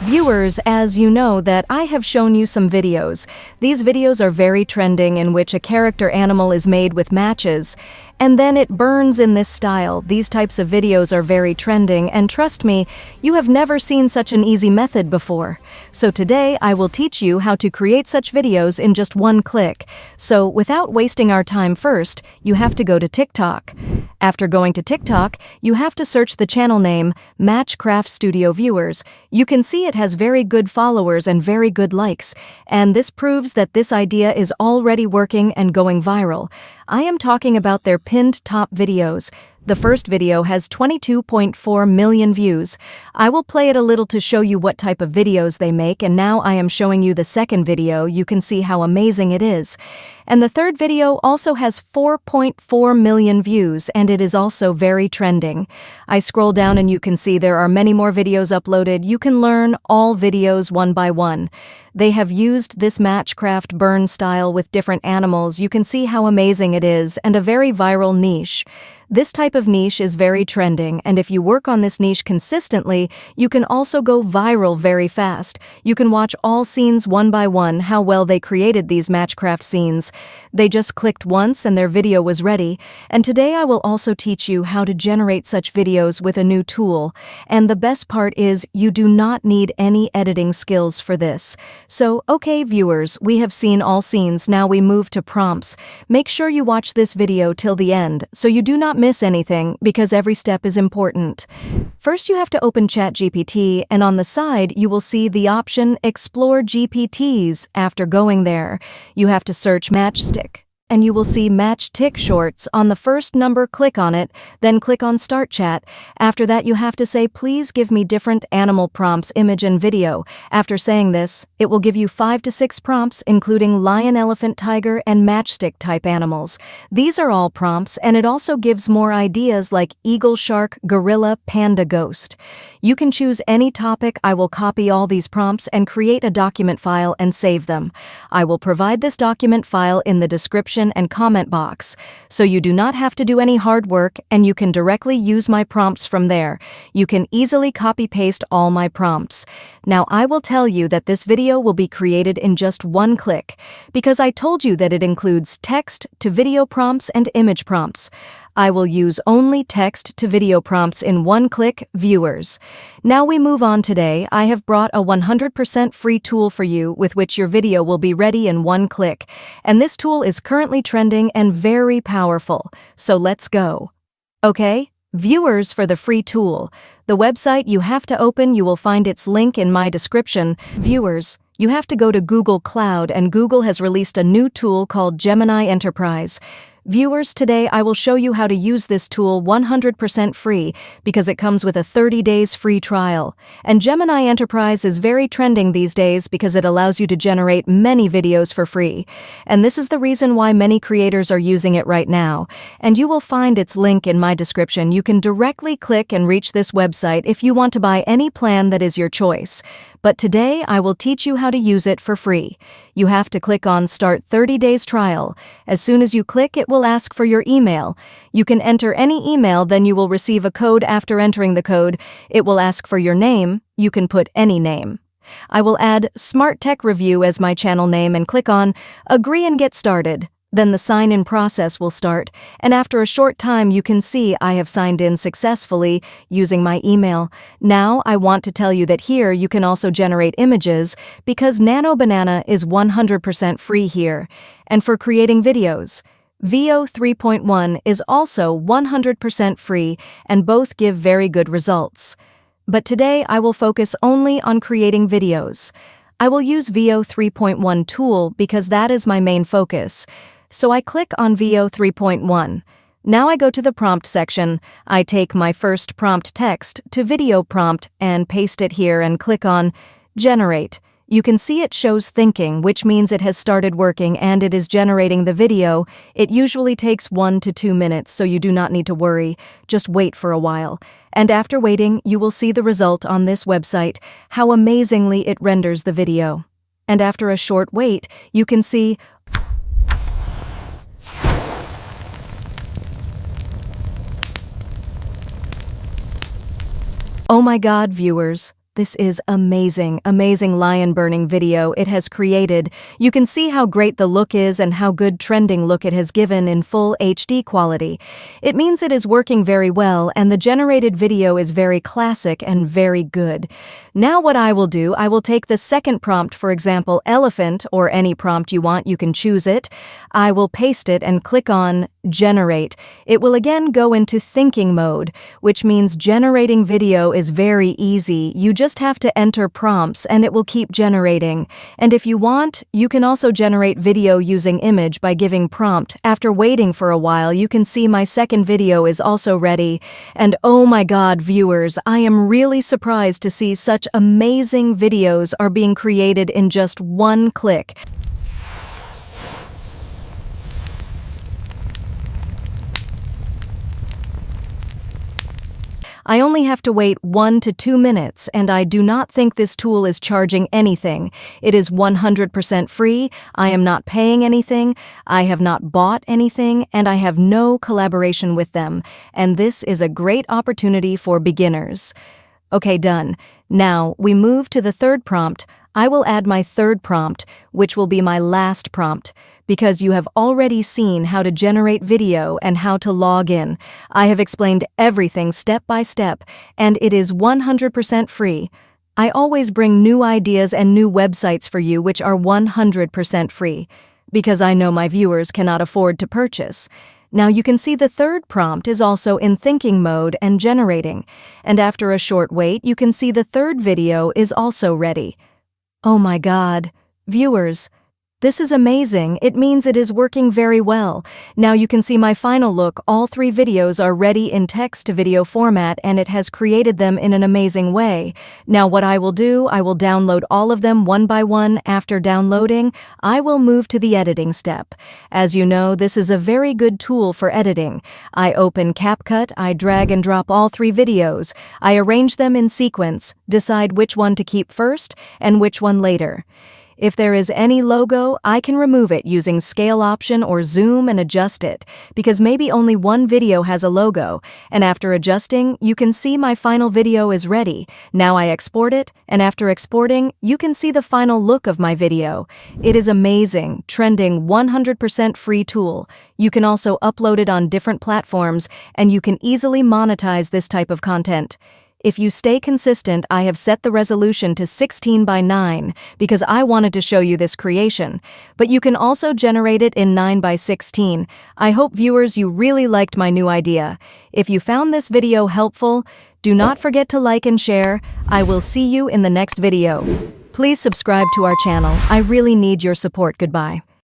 Viewers, as you know that I have shown you some videos. These videos are very trending in which a character animal is made with matches, and then it burns in this style. These types of videos are very trending, and trust me, you have never seen such an easy method before. So today I will teach you how to create such videos in just one click. So without wasting our time, first, you have to go to TikTok. After going to TikTok, you have to search the channel name Matchcraft Studio Viewers. You can see it has very good followers and very good likes, and this proves that this idea is already working and going viral. I am talking about their pinned top videos. The first video has 22.4 million views. I will play it a little to show you what type of videos they make, and now I am showing you the second video. You can see how amazing it is. And the third video also has 4.4 million views, and it is also very trending. I scroll down and you can see there are many more videos uploaded. You can learn all videos one by one. They have used this Matchcraft burn style with different animals. You can see how amazing it is, and a very viral niche. This type of niche is very trending, and if you work on this niche consistently, you can also go viral very fast. You can watch all scenes one by one, how well they created these Matchcraft scenes. They just clicked once and their video was ready. And today I will also teach you how to generate such videos with a new tool. And the best part is you do not need any editing skills for this. So, okay viewers, we have seen all scenes, now we move to prompts. Make sure you watch this video till the end, so you do not miss anything, because every step is important. First you have to open ChatGPT, and on the side you will see the option Explore GPTs. After going there, you have to search Matchstick, and you will see Matchstick Shorts on the first number. Click on it, then click on Start Chat. After that you have to say, please give me different animal prompts, image and video. After saying this, it will give you 5 to 6 prompts, including lion, elephant, tiger, and matchstick type animals. These are all prompts, and it also gives more ideas like eagle, shark, gorilla, panda, ghost. You can choose any topic. I will copy all these prompts and create a document file and save them. I will provide this document file in the description and comment box, so you do not have to do any hard work, and you can directly use my prompts from there. You can easily copy-paste all my prompts. Now I will tell you that this video will be created in just one click, because I told you that it includes text to video prompts and image prompts. I will use only text to video prompts in one click, viewers. Now we move on. Today I have brought a 100% free tool for you with which your video will be ready in one click. And this tool is currently trending and very powerful. So let's go. Okay, viewers, for the free tool, the website you have to open, you will find its link in my description. Viewers, you have to go to Google Cloud, and Google has released a new tool called Gemini Enterprise. Viewers, today I will show you how to use this tool 100% free, because it comes with a 30 days free trial. And Gemini Enterprise is very trending these days because it allows you to generate many videos for free. And this is the reason why many creators are using it right now. And you will find its link in my description. You can directly click and reach this website if you want to buy any plan that is your choice. But today I will teach you how to use it for free. You have to click on Start 30 Days Trial. As soon as you click, it will ask for your email. You can enter any email, then you will receive a code. After entering the code, it will ask for your name. You can put any name. I will add Smart Tech Review as my channel name and click on Agree and get started. Then the sign-in process will start, and after a short time you can see I have signed in successfully using my email. Now I want to tell you that here you can also generate images, because Nano Banana is 100% free here. And for creating videos, Veo 3.1 is also 100% free, and both give very good results. But today I will focus only on creating videos. I will use Veo 3.1 tool because that is my main focus. So I click on Veo 3.1. Now I go to the prompt section. I take my first prompt text to video prompt and paste it here and click on Generate. You can see it shows thinking, which means it has started working and it is generating the video. It usually takes 1 to 2 minutes, so you do not need to worry. Just wait for a while. And after waiting, you will see the result on this website, how amazingly it renders the video. And after a short wait, you can see Oh my God, viewers, This is amazing, amazing lion burning video it has created. You can see how great the look is and how good trending look it has given in full HD quality. It means it is working very well and the generated video is very classic and very good. Now what I will do, I will take the second prompt, for example, elephant, or any prompt you want, you can choose it. I will paste it and click on generate. It will again go into thinking mode, which means generating video is very easy. You just have to enter prompts and it will keep generating. And if you want, you can also generate video using image by giving prompt. After waiting for a while, you can see my second video is also ready. And oh my God, viewers, I am really surprised to see such amazing videos are being created in just one click. I only have to wait 1 to 2 minutes, and I do not think this tool is charging anything. It is 100% free, I am not paying anything, I have not bought anything, and I have no collaboration with them, and this is a great opportunity for beginners. Okay, done. Now, we move to the third prompt. I will add my third prompt, which will be my last prompt, because you have already seen how to generate video and how to log in. I have explained everything step by step, and it is 100% free. I always bring new ideas and new websites for you which are 100% free, because I know my viewers cannot afford to purchase. Now you can see the third prompt is also in thinking mode and generating, and after a short wait you can see the third video is also ready. Oh my God, viewers, this is amazing. It means it is working very well. Now you can see my final look. All 3 videos are ready in text-to-video format and it has created them in an amazing way. Now what I will do, I will download all of them one by one. After downloading, I will move to the editing step. As you know, this is a very good tool for editing. I open CapCut, I drag and drop all 3 videos. I arrange them in sequence, decide which one to keep first and which one later. If there is any logo, I can remove it using scale option or zoom and adjust it, because maybe only one video has a logo, and after adjusting, you can see my final video is ready. Now I export it, and after exporting, you can see the final look of my video. It is amazing, trending 100% free tool. You can also upload it on different platforms, and you can easily monetize this type of content. If you stay consistent, I have set the resolution to 16:9 because I wanted to show you this creation, but you can also generate it in 9:16. I hope viewers you really liked my new idea. If you found this video helpful, do not forget to like and share. I will see you in the next video. Please subscribe to our channel. I really need your support. Goodbye.